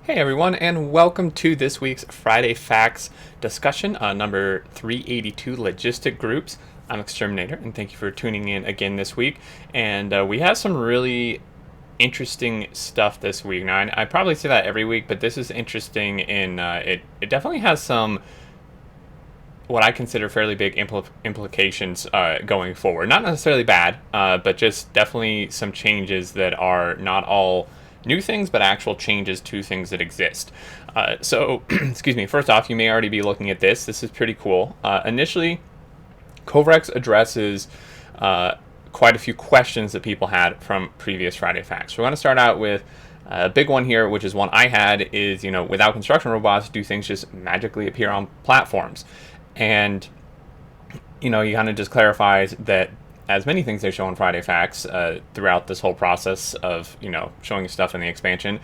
Hey everyone, and welcome to this week's Friday Facts discussion, number 382, Logistic Groups. I'm Exterminator, and thank you for tuning in again this week. And we have some really interesting stuff this week. Now, I probably say that every week, but this is interesting in it definitely has some what I consider fairly big implications going forward. Not necessarily bad, but just definitely some changes that are not all new things, but actual changes to things that exist. So, excuse me, first off, you may already be looking at this. This is pretty cool. Initially, Covrex addresses quite a few questions that people had from previous Friday Facts. We're going to start out with a big one here, which is one I had, is, without construction robots, do things just magically appear on platforms? And, he kind of just clarifies that as many things they show on Friday Facts throughout this whole process of, showing stuff in the expansion,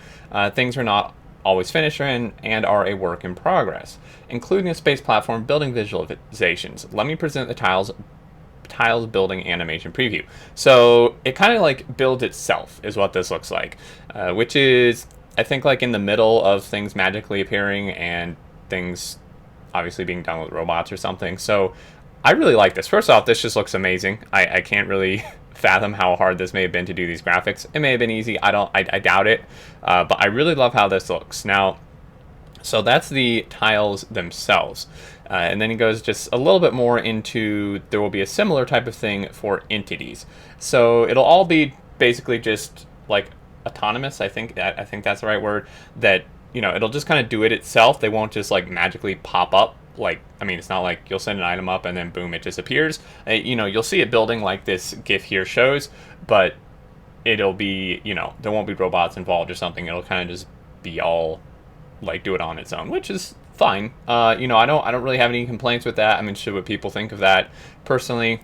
things are not always finished and are a work in progress, including a space platform building visualizations. Let me present the tiles building animation preview. So it kind of like builds itself is what this looks like, which is, I think, like in the middle of things magically appearing and things obviously being done with robots or something. So I really like this. First off, this just looks amazing. I can't really fathom how hard this may have been to do these graphics. It may have been easy. I doubt it. But I really love how this looks. Now, so that's the tiles themselves. And then he goes just a little bit more into, there will be a similar type of thing for entities. So it'll all be basically just like autonomous. I think that's the right word. That, it'll just kind of do it itself. They won't just like magically pop up. Like, I mean, it's not like you'll send an item up and then boom, it disappears. You'll see it building like this GIF here shows, but it'll be, there won't be robots involved or something. It'll kind of just be all like do it on its own, which is fine. I don't really have any complaints with that. I'm interested what people think of that. Personally,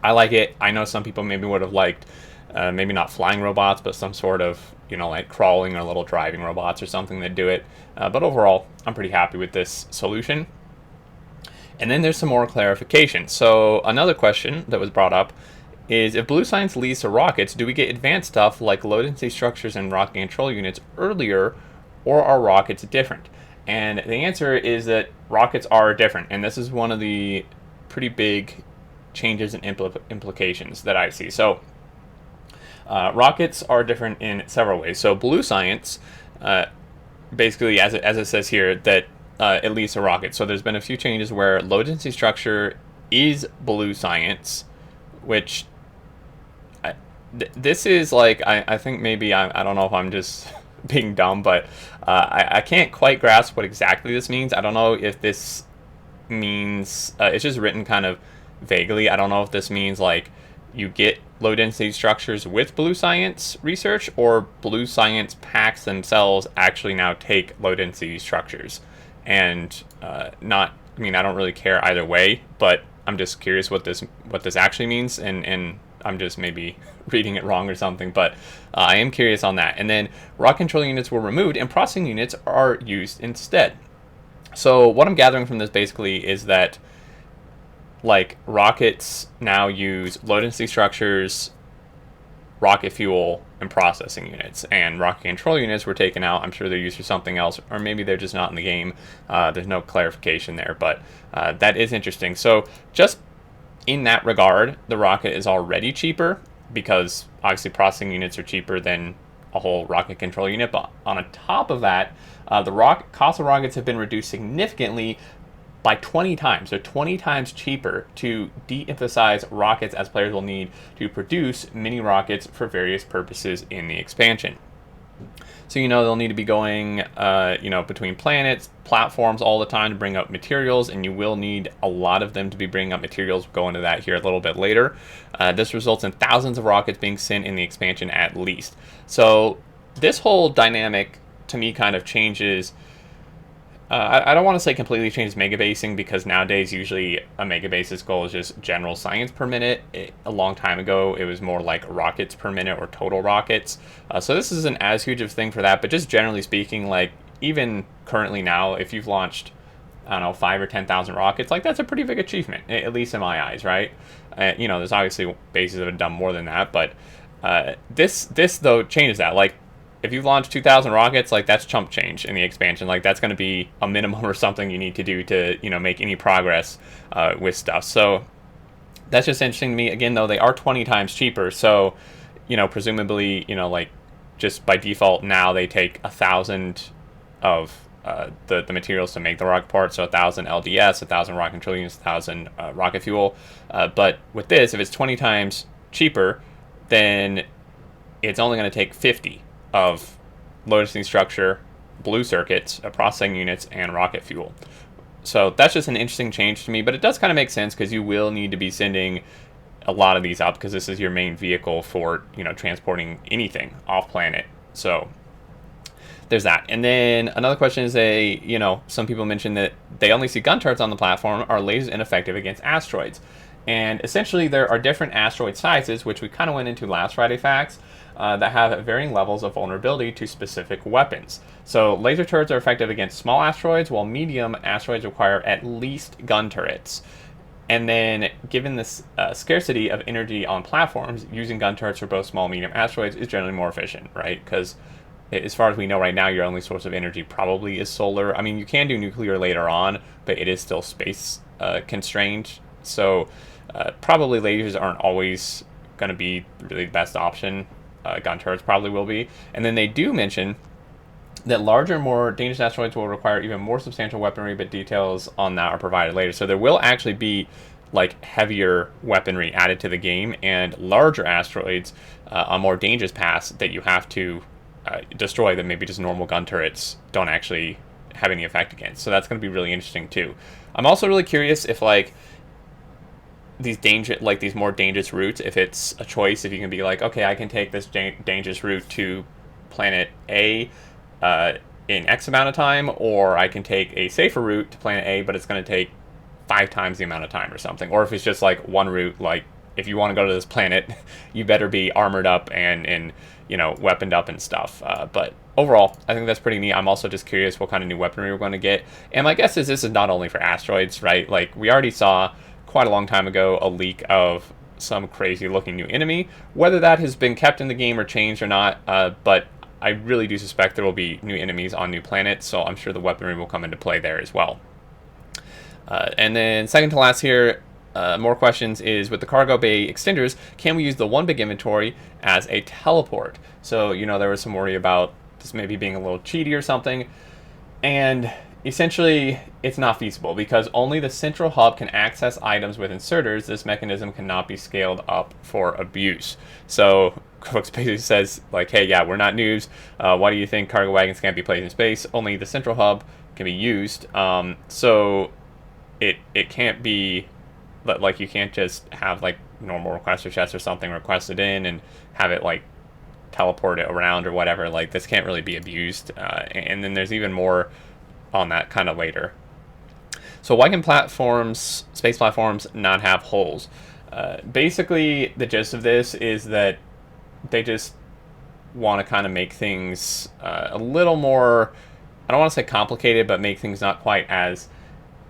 I like it. I know some people maybe would have liked maybe not flying robots, but some sort of, like crawling or little driving robots or something that do it. But overall, I'm pretty happy with this solution. And then there's some more clarification. So another question that was brought up is, if Blue Science leads to rockets, do we get advanced stuff like low density structures and rocket control units earlier, or are rockets different? And the answer is that rockets are different. And this is one of the pretty big changes and implications that I see. So rockets are different in several ways. So Blue Science, basically, as it says here, that it leads to rockets. So there's been a few changes where low density structure is Blue Science, which this is like, I think maybe, I don't know if I'm just being dumb, but I can't quite grasp what exactly this means. I don't know if this means, it's just written kind of vaguely. I don't know if this means like you get low density structures with Blue Science research, or Blue Science packs themselves actually now take low density structures. And I don't really care either way, but I'm just curious what this actually means, and I'm just maybe reading it wrong or something, but I am curious on that. And then rock control units were removed and processing units are used instead. So what I'm gathering from this basically is that like rockets now use low density structures, rocket fuel, and processing units, and rocket control units were taken out. I'm sure they're used for something else, or maybe they're just not in the game. There's no clarification there, but that is interesting. So just in that regard, the rocket is already cheaper, because obviously processing units are cheaper than a whole rocket control unit. But on top of that, the cost of rockets have been reduced significantly by 20 times. So 20 times cheaper to de-emphasize rockets, as players will need to produce mini rockets for various purposes in the expansion. So, they'll need to be going, between planets, platforms all the time to bring up materials, and you will need a lot of them to be bringing up materials. We'll go into that here a little bit later. This results in thousands of rockets being sent in the expansion at least. So this whole dynamic, to me, kind of changes. I don't want to say completely changes megabasing, because nowadays usually a megabasis goal is just general science per minute. A long time ago, it was more like rockets per minute or total rockets. So this isn't as huge of a thing for that, but just generally speaking, like even currently now, if you've launched, I don't know, 5 or 10,000 rockets, like that's a pretty big achievement, at least in my eyes, right? There's obviously bases that have done more than that, but this though changes that. Like if you launch 2,000 rockets, like that's chump change in the expansion. Like that's going to be a minimum or something you need to do to, you know, make any progress with stuff. So that's just interesting to me. Again, though, they are 20 times cheaper. So, you know, presumably, you know, like just by default now they take 1,000 of the materials to make the rocket parts. So 1,000 LDS, 1,000 rocket control units, 1,000 rocket fuel. But with this, if it's 20 times cheaper, then it's only going to take 50 of loading structure, blue circuits, processing units, and rocket fuel. So that's just an interesting change to me, but it does kind of make sense because you will need to be sending a lot of these up because this is your main vehicle for, you know, transporting anything off planet. So there's that. And then another question is you know, some people mentioned that they only see gun turrets on the platform. Are lasers ineffective against asteroids? And essentially there are different asteroid sizes, which we kind of went into last Friday Facts, that have varying levels of vulnerability to specific weapons. So laser turrets are effective against small asteroids, while medium asteroids require at least gun turrets. And then, given this scarcity of energy on platforms, using gun turrets for both small and medium asteroids is generally more efficient, right? Because as far as we know right now, your only source of energy probably is solar. I mean, you can do nuclear later on, but it is still space constrained. So probably lasers aren't always going to be really the best option. Gun turrets probably will be. And then they do mention that larger, more dangerous asteroids will require even more substantial weaponry, but details on that are provided later. So there will actually be like heavier weaponry added to the game, and larger asteroids on more dangerous paths that you have to destroy that maybe just normal gun turrets don't actually have any effect against. So that's going to be really interesting too. I'm also really curious if like these more dangerous routes, if it's a choice, if you can be like, okay, I can take this dangerous route to planet A in X amount of time, or I can take a safer route to planet A, but it's going to take 5 times the amount of time or something. Or if it's just like one route, like if you want to go to this planet, you better be armored up and you know, weaponed up and stuff. But overall, I think that's pretty neat. I'm also just curious what kind of new weaponry we're going to get. And my guess is this is not only for asteroids, right? Like we already saw quite a long time ago a leak of some crazy looking new enemy. Whether that has been kept in the game or changed or not, but I really do suspect there will be new enemies on new planets, so I'm sure the weaponry will come into play there as well. And then second to last here, more questions is, with the cargo bay extenders, can we use the one big inventory as a teleport? So, you know, there was some worry about this maybe being a little cheaty or something, and essentially it's not feasible because only the central hub can access items with inserters. This mechanism cannot be scaled up for abuse. So Crooks basically says, like, hey, yeah, we're not noobs. Why do you think cargo wagons can't be placed in space? Only the central hub can be used. So it can't be, like, you can't just have, like, normal requester chests or something requested in and have it, like, teleport it around or whatever. Like, this can't really be abused. And then there's even more on that kind of later. So why can space platforms, not have holes? Basically, the gist of this is that they just want to kind of make things a little more, I don't want to say complicated, but make things not quite as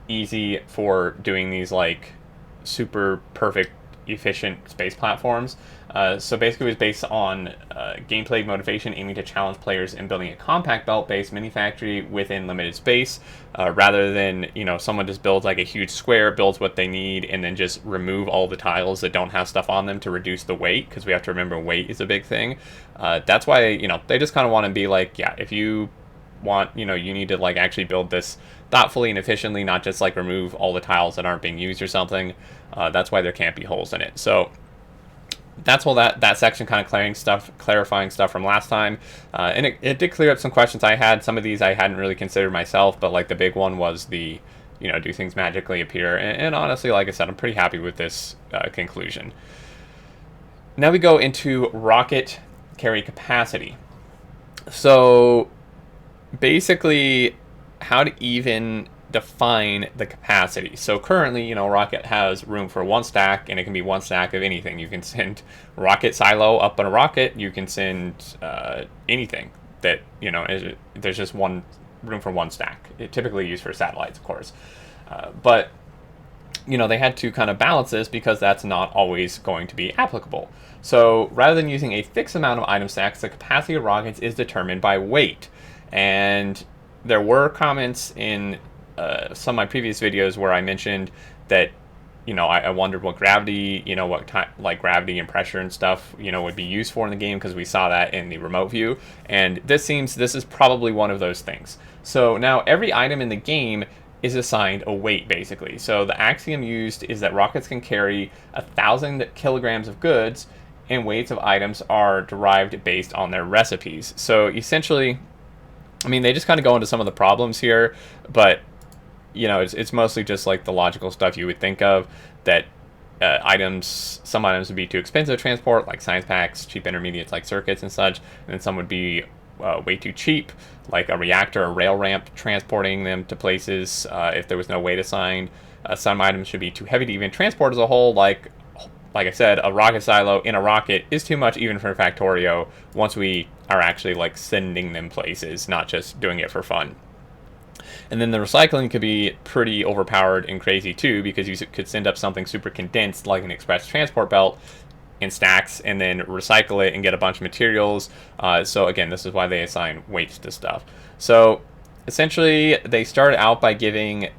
easy for doing these like super perfect efficient space platforms. So basically it was based on gameplay motivation, aiming to challenge players in building a compact belt-based mini factory within limited space, rather than, you know, someone just builds like a huge square, builds what they need, and then just remove all the tiles that don't have stuff on them to reduce the weight, because we have to remember weight is a big thing. That's why, you know, they just kind of want to be like, yeah, if you want, you know, you need to like actually build this thoughtfully and efficiently, not just like remove all the tiles that aren't being used or something. That's why there can't be holes in it. So that's all that section kind of clarifying stuff from last time. And it did clear up some questions I had. Some of these I hadn't really considered myself, but like the big one was the, you know, do things magically appear? And honestly, like I said, I'm pretty happy with this conclusion. Now we go into rocket carry capacity. So basically, how to even define the capacity. So currently, you know, rocket has room for one stack, and it can be one stack of anything. You can send rocket silo up on a rocket. You can send anything that, you know, there's just one room for one stack. It typically used for satellites, of course. But they had to kind of balance this because that's not always going to be applicable. So rather than using a fixed amount of item stacks, the capacity of rockets is determined by weight. And there were comments in some of my previous videos where I mentioned that, I wondered what gravity, what like gravity and pressure and stuff, would be used for in the game, because we saw that in the remote view. And this is probably one of those things. So now every item in the game is assigned a weight, basically. So the axiom used is that rockets can carry 1,000 kilograms of goods, and weights of items are derived based on their recipes. So essentially, they just kind of go into some of the problems here, but it's mostly just like the logical stuff you would think of, that some items would be too expensive to transport, like science packs, cheap intermediates like circuits and such, and then some would be way too cheap, like a reactor or rail ramp, transporting them to places if there was no weight assigned. Some items should be too heavy to even transport as a whole, like I said, a rocket silo in a rocket is too much even for Factorio once we are actually like sending them places, not just doing it for fun. And then the recycling could be pretty overpowered and crazy too, because you could send up something super condensed like an express transport belt in stacks and then recycle it and get a bunch of materials. So again, this is why they assign weights to stuff. So essentially they started out by giving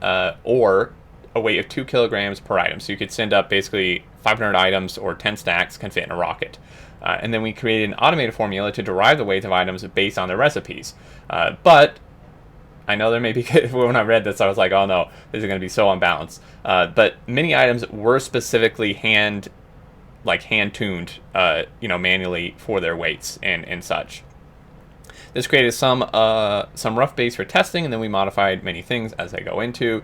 ore a weight of 2 kilograms per item. So you could send up basically 500 items, or 10 stacks can fit in a rocket. And then we created an automated formula to derive the weights of items based on their recipes. But I know there may be, when I read this, I was like, oh no, this is going to be so unbalanced. But many items were specifically hand-tuned, manually for their weights and such. This created some rough base for testing, and then we modified many things as they go into.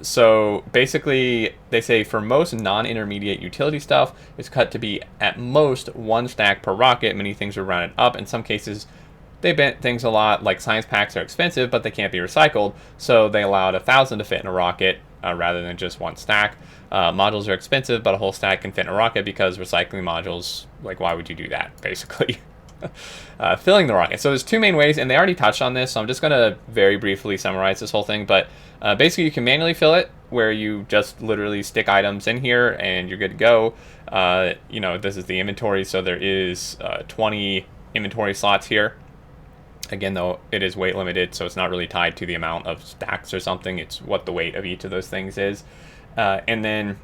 So basically, they say for most non-intermediate utility stuff, it's cut to be at most 1 stack per rocket. Many things are rounded up. In some cases, they bent things a lot, like science packs are expensive, but they can't be recycled, so they allowed 1,000 to fit in a rocket rather than just 1 stack. Modules are expensive, but a whole stack can fit in a rocket, because recycling modules, like, why would you do that, basically? Filling the rocket. So there's 2 main ways, and they already touched on this, so I'm just going to very briefly summarize this whole thing. But basically, you can manually fill it, where you just literally stick items in here, and you're good to go. This is the inventory, so there is 20 inventory slots here. Again, though, it is weight limited, so it's not really tied to the amount of stacks or something. It's what the weight of each of those things is. And then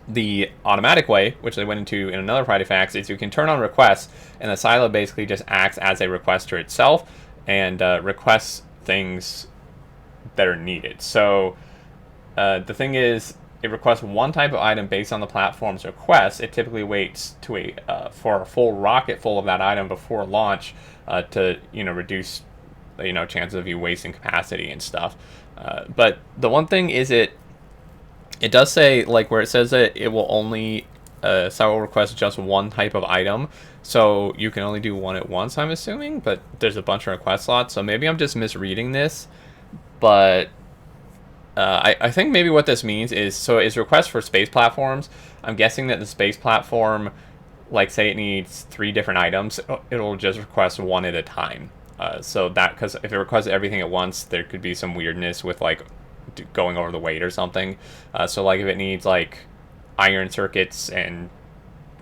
the automatic way, which they went into in another Friday Facts, is you can turn on requests, and the silo basically just acts as a requester itself and requests things that are needed. So the thing is, it requests one type of item based on the platform's request. It typically waits for a full rocket full of that item before launch to reduce chances of you wasting capacity and stuff. But the one thing is, it does say, like, where it says that it will only silo request just one type of item, so you can only do one at once, I'm assuming. But there's a bunch of request slots, so maybe I'm just misreading this. But I think maybe what this means is, so it's requests for space platforms. I'm guessing that the space platform, like, say it needs 3 different items, it'll just request one at a time. So that, because if it requests everything at once, there could be some weirdness with, like, going over the weight or something. So, like, if it needs, like, iron circuits and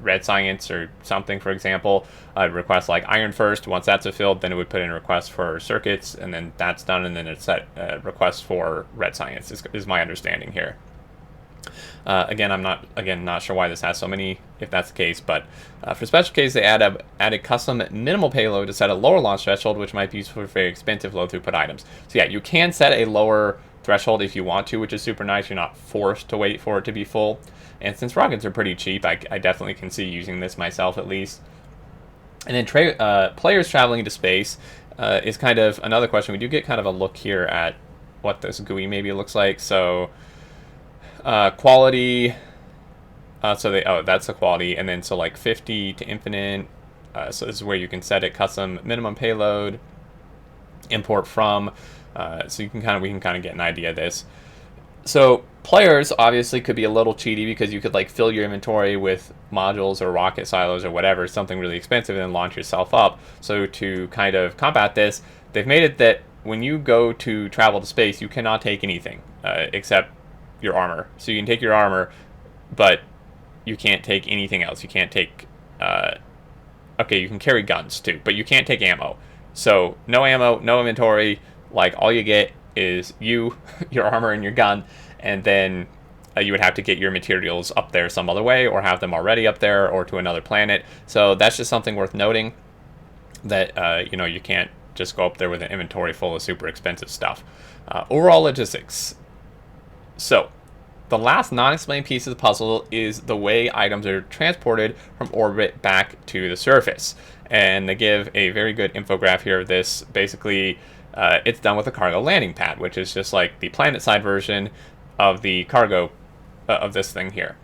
red science or something, for example, I'd request, like, iron first. Once that's fulfilled, then it would put in a request for circuits, and then that's done, and then it's set request for red science, is my understanding here. Again, I'm not sure why this has so many, if that's the case, but for special case, they added custom minimal payload to set a lower launch threshold, which might be used for very expensive low throughput items. So yeah, you can set a lower threshold if you want to, which is super nice. You're not forced to wait for it to be full. And since rockets are pretty cheap, I definitely can see using this myself, at least. And then players traveling into space is kind of another question. We do get kind of a look here at what this GUI maybe looks like. So quality, that's the quality. And then so like 50 to infinite. So this is where you can set it, custom minimum payload, import from. So we can kind of get an idea of this. So players obviously could be a little cheaty, because you could, like, fill your inventory with modules or rocket silos or whatever, something really expensive, and then launch yourself up. So to kind of combat this, they've made it that when you go to travel to space, you cannot take anything except your armor. So you can take your armor, but you can't take anything else. You can't take okay, you can carry guns too, but you can't take ammo. So no ammo, no inventory. Like, all you get is you, your armor, and your gun, and then you would have to get your materials up there some other way, or have them already up there, or to another planet. So that's just something worth noting, that you can't just go up there with an inventory full of super expensive stuff. Overall logistics. So the last non-explained piece of the puzzle is the way items are transported from orbit back to the surface. And they give a very good infograph here of this. Basically, it's done with a cargo landing pad, which is just like the planet side version of the cargo of this thing here.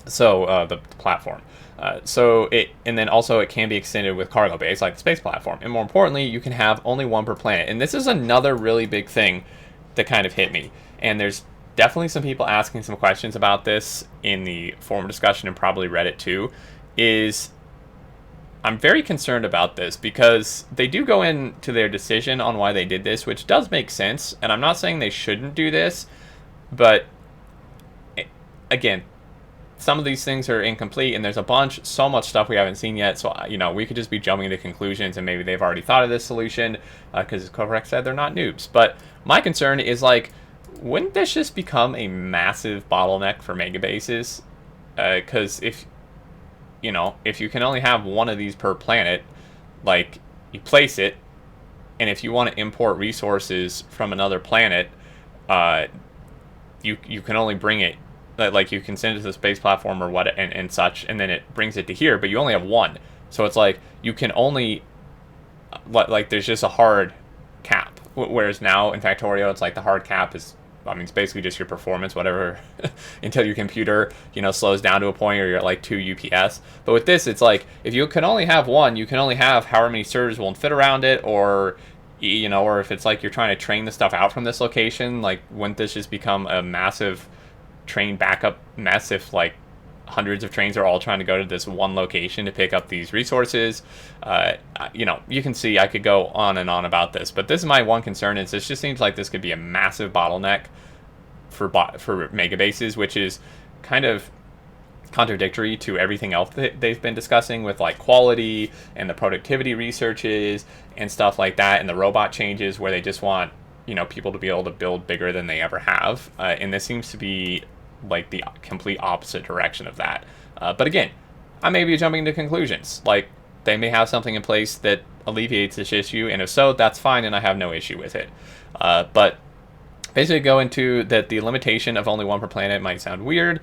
So the platform. And then also it can be extended with cargo bays like the space platform. And more importantly, you can have only one per planet. And this is another really big thing that kind of hit me. And there's definitely some people asking some questions about this in the forum discussion, and probably Reddit too. I'm very concerned about this, because they do go into their decision on why they did this, which does make sense. And I'm not saying they shouldn't do this, but again, some of these things are incomplete, and there's so much stuff we haven't seen yet. So, we could just be jumping to conclusions, and maybe they've already thought of this solution, because as Kovac said, they're not noobs. But my concern is, like, wouldn't this just become a massive bottleneck for megabases? Because if you can only have one of these per planet, like, you place it, and if you want to import resources from another planet, you can only bring it, like, you can send it to the space platform or what, and such, and then it brings it to here, but you only have one. So it's like, you can only, like, there's just a hard cap. Whereas now in Factorio, it's like the hard cap is, it's basically just your performance, whatever, until your computer, slows down to a point, or you're at like 2 UPS. But with this, it's like, if you can only have one, you can only have however many servers won't fit around it, or, or if it's like you're trying to train the stuff out from this location, like, wouldn't this just become a massive train backup mess if, like, hundreds of trains are all trying to go to this one location to pick up these resources? You can see I could go on and on about this, but this is my one concern. Is this just seems like this could be a massive bottleneck for megabases, which is kind of contradictory to everything else that they've been discussing with, like, quality and the productivity researches and stuff like that, and the robot changes where they just want people to be able to build bigger than they ever have, and this seems to be like the complete opposite direction of that. But again, I may be jumping to conclusions. Like, they may have something in place that alleviates this issue, and if so, that's fine, and I have no issue with it. But basically go into that the limitation of only one per planet might sound weird,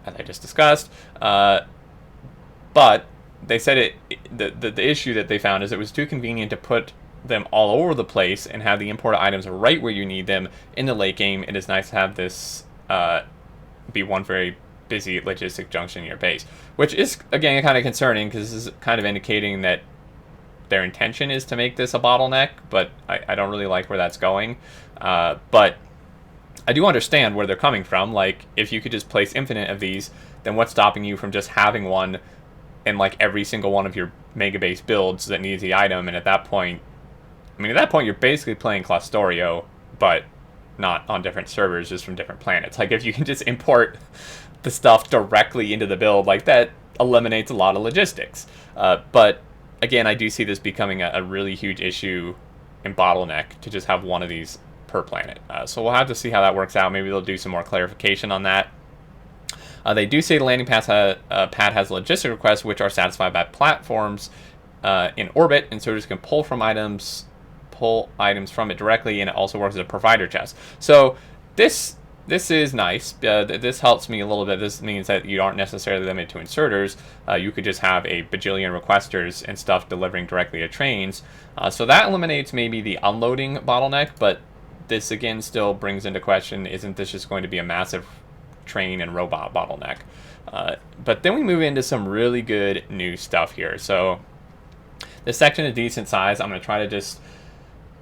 as I just discussed, but they said the issue that they found is it was too convenient to put them all over the place and have the imported items right where you need them in the late game. It is nice to have this be one very busy logistic junction in your base, which is, again, kind of concerning, because this is kind of indicating that their intention is to make this a bottleneck, but I don't really like where that's going. But I do understand where they're coming from. Like, if you could just place infinite of these, then what's stopping you from just having one in, like, every single one of your megabase builds that needs the item? And at that point, you're basically playing Clustorio, but not on different servers, just from different planets. Like, if you can just import the stuff directly into the build, like, that eliminates a lot of logistics. But again, I do see this becoming a really huge issue and bottleneck to just have one of these per planet. So we'll have to see how that works out. Maybe they'll do some more clarification on that. They do say the landing pad has logistic requests which are satisfied by platforms in orbit, and servers can pull items from it directly, and it also works as a provider chest. So this is nice. This helps me a little bit. This means that you aren't necessarily limited to inserters. You could just have a bajillion requesters and stuff delivering directly to trains. So that eliminates maybe the unloading bottleneck, but this again still brings into question, isn't this just going to be a massive train and robot bottleneck? But then we move into some really good new stuff here. So this section is decent size. I'm going to try to just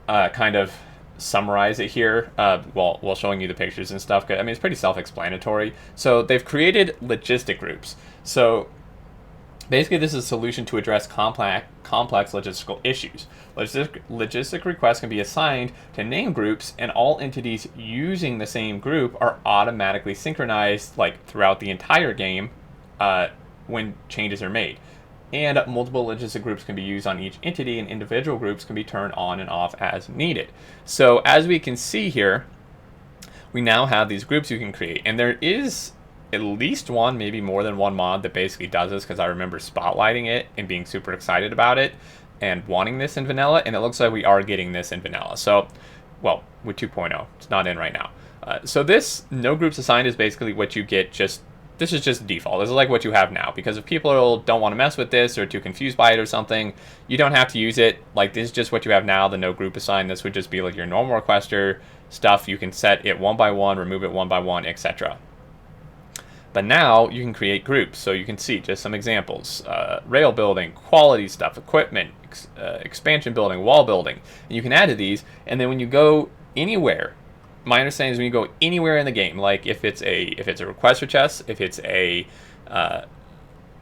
kind of summarize it here while showing you the pictures and stuff. It's pretty self-explanatory. So they've created logistic groups. So Basically, this is a solution to address complex logistical issues. Logistic requests can be assigned to name groups, and all entities using the same group are automatically synchronized, like throughout the entire game, when changes are made. And multiple logistic groups can be used on each entity, and individual groups can be turned on and off as needed. So as we can see here, we now have these groups you can create, and there is at least one, maybe more than one mod that basically does this, because I remember spotlighting it and being super excited about it and wanting this in vanilla, and it looks like we are getting this in vanilla. So, well, with 2.0, it's not in right now. So this no groups assigned is basically what you get. This is just default. This is like what you have now, because if people don't want to mess with this or too confused by it or something, you don't have to use it. Like, this is just what you have now, the no group assigned. This would just be like your normal requester stuff. You can set it one by one, remove it one by one, etc. But now you can create groups, so you can see just some examples. Rail building, quality stuff, equipment, expansion building, wall building. And you can add to these, and then when you go anywhere, my understanding is when you go anywhere in the game, like if it's a requester chest, if it's a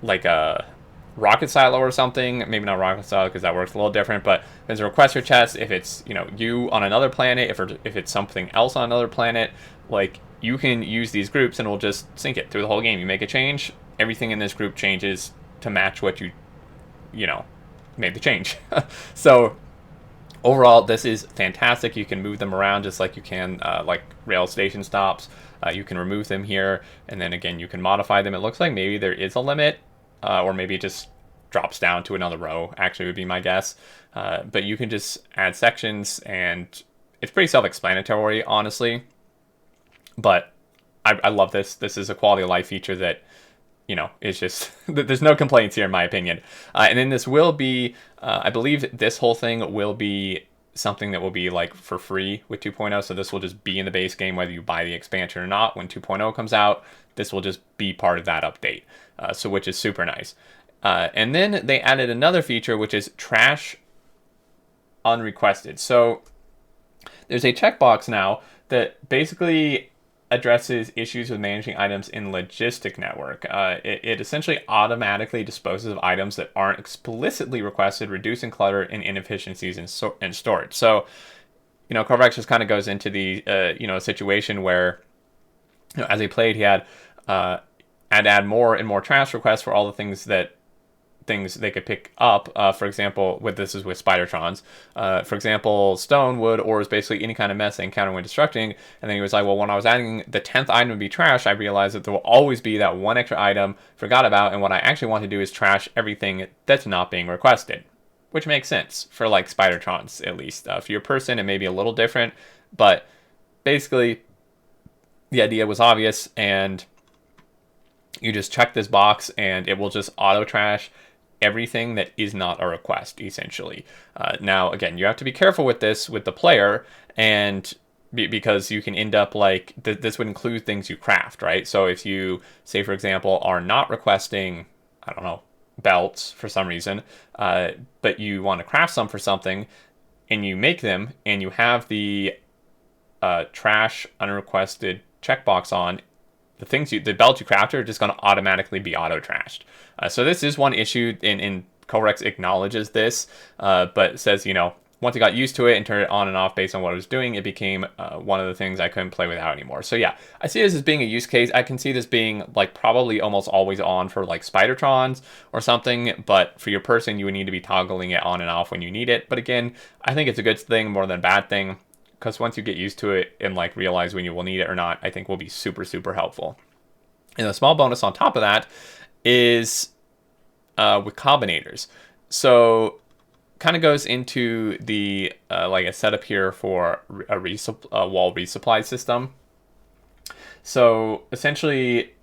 like a rocket silo or something, maybe not rocket silo because that works a little different, but if it's a requester chest, if it's you on another planet, if it's something else on another planet, like you can use these groups and it'll just sync it through the whole game. You make a change, everything in this group changes to match what you made the change. So overall, this is fantastic. You can move them around just like you can like rail station stops. You can remove them here, and then again you can modify them. It looks like maybe there is a limit, or maybe it just drops down to another row, actually would be my guess. But you can just add sections, and it's pretty self-explanatory, honestly. But I love this. This is a quality of life feature that, it's just, there's no complaints here in my opinion. And then this will be, I believe this whole thing will be something that will be like for free with 2.0. So this will just be in the base game, whether you buy the expansion or not. When 2.0 comes out, this will just be part of that update. So which is super nice. And then they added another feature, which is trash unrequested. So there's a checkbox now that basically addresses issues with managing items in Logistic network. It essentially automatically disposes of items that aren't explicitly requested, reducing clutter and inefficiencies in storage. So, Corvex just kind of goes into the situation where, as he played, he had add more and more trash requests for all the things they could pick up. For example, this is with Spidertrons. For example, stone, wood, ores, basically any kind of mess they encounter when destructing. And then he was like, well, when I was adding the 10th item to be trash, I realized that there will always be that one extra item forgot about. And what I actually want to do is trash everything that's not being requested, which makes sense for like Spidertrons, at least. For your person, it may be a little different, but basically the idea was obvious, and you just check this box and it will just auto trash everything that is not a request, essentially. Now, again, you have to be careful with this with the player, and because you can end up like this would include things you craft, right? So if you say, for example, are not requesting, I don't know, belts for some reason, but you want to craft some for something, and you make them, and you have the trash unrequested checkbox on, the belts you crafted are just going to automatically be auto trashed. So this is one issue, and Corex acknowledges this, but says, once I got used to it and turned it on and off based on what I was doing, it became one of the things I couldn't play without anymore. So yeah, I see this as being a use case. I can see this being like probably almost always on for like Spidertrons or something, but for your person, you would need to be toggling it on and off when you need it. But again, I think it's a good thing more than a bad thing, because once you get used to it and like realize when you will need it or not, I think will be super, super helpful. And a small bonus on top of that is with combinators. So kind of goes into the like a setup here for a wall resupply system. So essentially,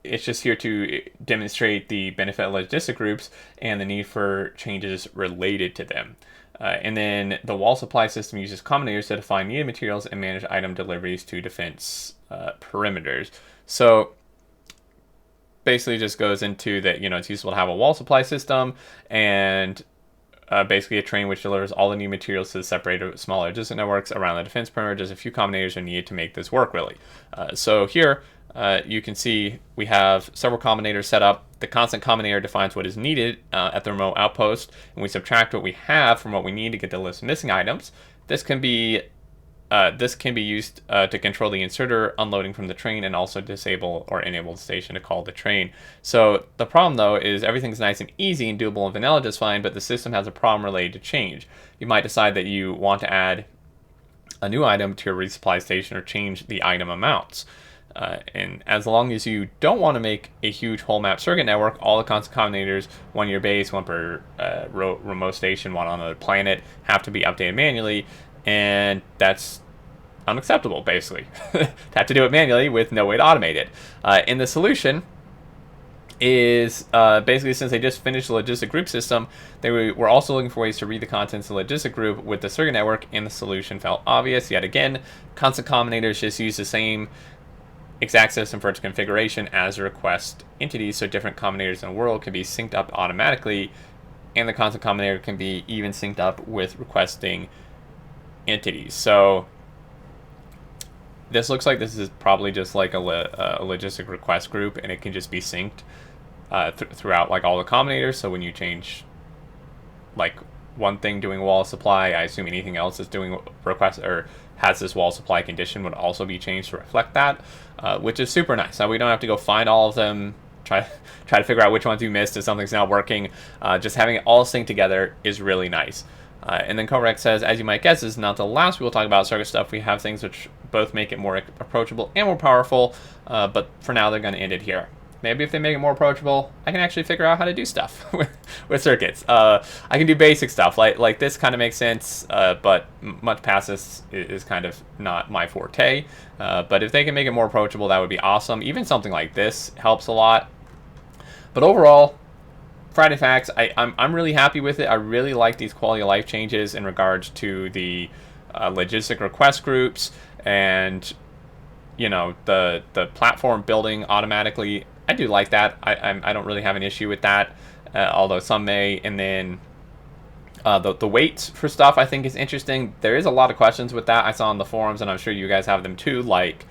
it's just here to demonstrate the benefit of logistic groups and the need for changes related to them. And then the wall supply system uses combinators to define needed materials and manage item deliveries to defense perimeters. So basically just goes into that, it's useful to have a wall supply system and basically a train which delivers all the new materials to the separated smaller logistic networks around the defense perimeter. Just a few combinators are needed to make this work, really. So here you can see we have several combinators set up. the constant common error defines what is needed at the remote outpost, and we subtract what we have from what we need to get the list of missing items. This can be used to control the inserter unloading from the train and also disable or enable the station to call the train. So the problem though is everything's nice and easy and doable in vanilla just fine, but the system has a problem related to change. You might decide that you want to add a new item to your resupply station or change the item amounts. And as long as you don't want to make a huge whole map circuit network, all the constant combinators, one in your base, one per remote station, one on another planet, have to be updated manually, and that's unacceptable, basically. Have to do it manually with no way to automate it. And the solution is basically, since they just finished the logistic group system, they were also looking for ways to read the contents of the logistic group with the circuit network, and the solution felt obvious. Yet again, constant combinators just use the same exact system for its configuration as the request entities, so different combinators in the world can be synced up automatically, and the constant combinator can be even synced up with requesting entities. So this looks like this is probably just like a logistic request group, and it can just be synced throughout like all the combinators. So when you change like one thing doing wall supply, I assume anything else is doing request or has this wall supply condition would also be changed to reflect that, which is super nice. Now we don't have to go find all of them, try to figure out which ones you missed if something's not working. Just having it all synced together is really nice. And then Correct says, as you might guess, this is not the last we'll talk about circuit stuff. We have things which both make it more approachable and more powerful, but for now they're going to end it here. Maybe if they make it more approachable, I can actually figure out how to do stuff with circuits. I can do basic stuff, like this kind of makes sense, but much past this is kind of not my forte. But if they can make it more approachable, that would be awesome. Even something like this helps a lot. But overall, Friday Facts, I'm really happy with it. I really like these quality of life changes in regards to the logistic request groups and, you know, the platform building automatically. I do like that. I don't really have an issue with that, although some may. And then the weights for stuff I think is interesting. There is a lot of questions with that I saw on the forums, and I'm sure you guys have them too. Like,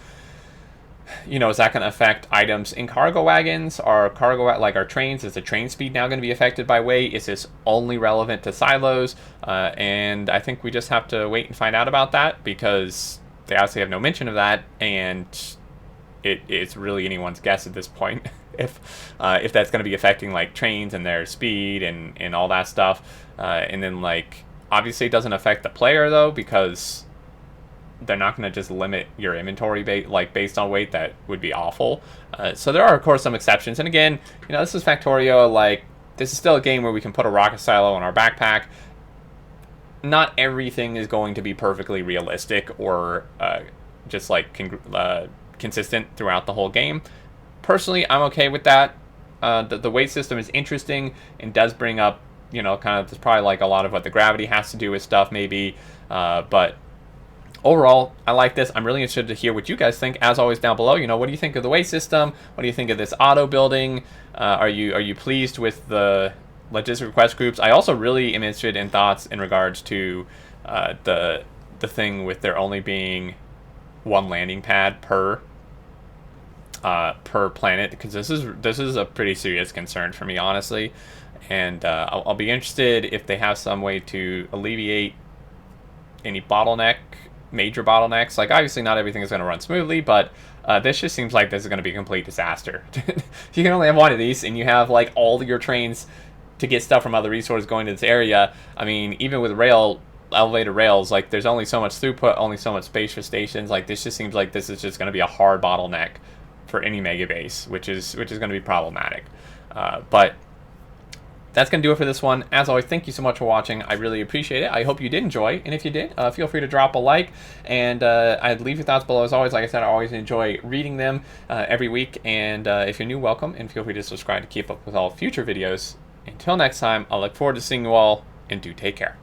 you know, is that going to affect items in cargo wagons? Or like our trains? Is the train speed now going to be affected by weight? Is this only relevant to silos? And I think we just have to wait and find out about that, because they obviously have no mention of that, and it's really anyone's guess at this point if that's going to be affecting like trains and their speed and all that stuff. And then like obviously it doesn't affect the player though, because they're not going to just limit your inventory based on weight. That would be awful. So there are of course some exceptions. And again, you know, this is Factorio. Like, this is still a game where we can put a rocket silo in our backpack. Not everything is going to be perfectly realistic or just like consistent throughout the whole game. Personally, I'm okay with that. The weight system is interesting and does bring up, you know, kind of, there's probably like a lot of what the gravity has to do with stuff maybe, but overall, I like this. I'm really interested to hear what you guys think. As always, down below, you know, what do you think of the weight system? What do you think of this auto building? Are you pleased with the logistic request groups? I also really am interested in thoughts in regards to the thing with there only being one landing pad per planet, because this is a pretty serious concern for me, honestly. And I'll be interested if they have some way to alleviate any major bottlenecks. Like, obviously not everything is going to run smoothly, but this just seems like this is going to be a complete disaster. You can only have one of these, and you have like all your trains to get stuff from other resources going to this area. I mean, even with elevated rails, like there's only so much throughput, only so much space for stations. Like, this just seems like this is just going to be a hard bottleneck for any mega base, which is going to be problematic. But that's going to do it for this one. As always, thank you so much for watching. I really appreciate it. I hope you did enjoy. And if you did, feel free to drop a like. And I'd leave your thoughts below. As always, like I said, I always enjoy reading them every week. And if you're new, welcome. And feel free to subscribe to keep up with all future videos. Until next time, I look forward to seeing you all. And do take care.